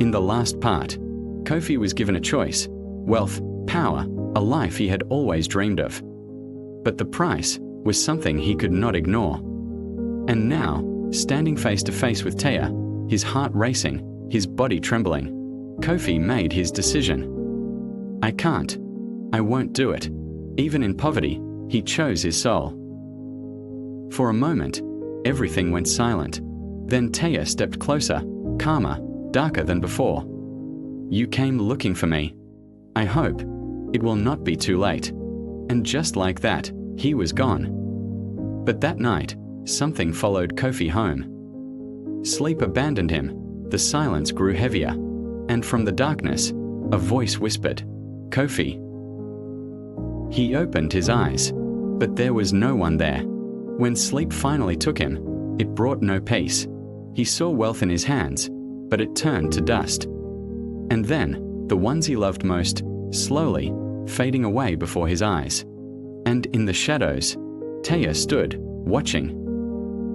In the last part, Kofi was given a choice: wealth, power, a life he had always dreamed of. But the price was something he could not ignore. And now, standing face to face with Taya, his heart racing, his body trembling, Kofi made his decision. I can't. I won't do it. Even in poverty, he chose his soul. For a moment, everything went silent. Then Taya stepped closer, calmer, darker than before. You came looking for me. I hope it will not be too late. And just like that, he was gone. But that night, something followed Kofi home. Sleep abandoned him. The silence grew heavier. And from the darkness, a voice whispered, Kofi. He opened his eyes, but there was no one there. When sleep finally took him, it brought no peace. He saw wealth in his hands, but it turned to dust. And then, the ones he loved most, slowly, fading away before his eyes. And in the shadows, Taya stood, watching.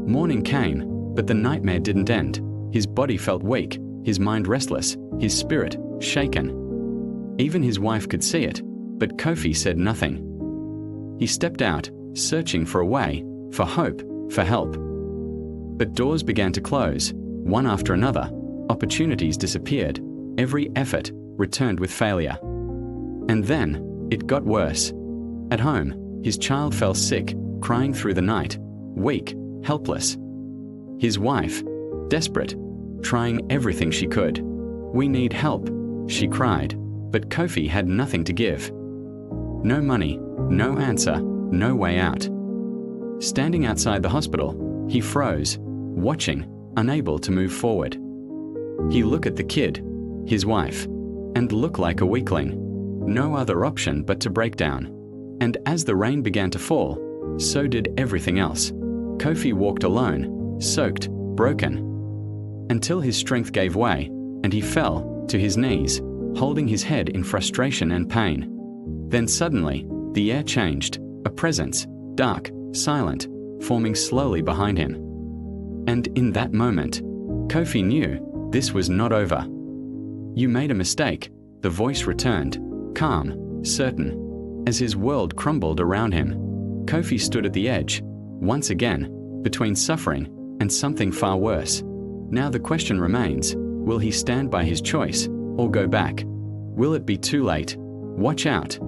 Morning came, but the nightmare didn't end. His body felt weak, his mind restless, his spirit shaken. Even his wife could see it, but Kofi said nothing. He stepped out, searching for a way, for hope, for help. But doors began to close, one after another. Opportunities disappeared. Every effort returned with failure. And then, it got worse. At home, his child fell sick, crying through the night, weak, helpless. His wife, desperate, trying everything she could. We need help, she cried, but Kofi had nothing to give. No money, no answer, no way out. Standing outside the hospital, he froze, watching, unable to move forward. He looked at the kid, his wife, and looked like a weakling. No other option but to break down. And as the rain began to fall, so did everything else. Kofi walked alone, soaked, broken, until his strength gave way, and he fell to his knees, holding his head in frustration and pain. Then suddenly, the air changed, a presence, dark, silent, forming slowly behind him. And in that moment, Kofi knew this was not over. You made a mistake, the voice returned, calm, certain. As his world crumbled around him, Kofi stood at the edge, once again, between suffering and something far worse. Now the question remains, will he stand by his choice or go back? Will it be too late? Watch out.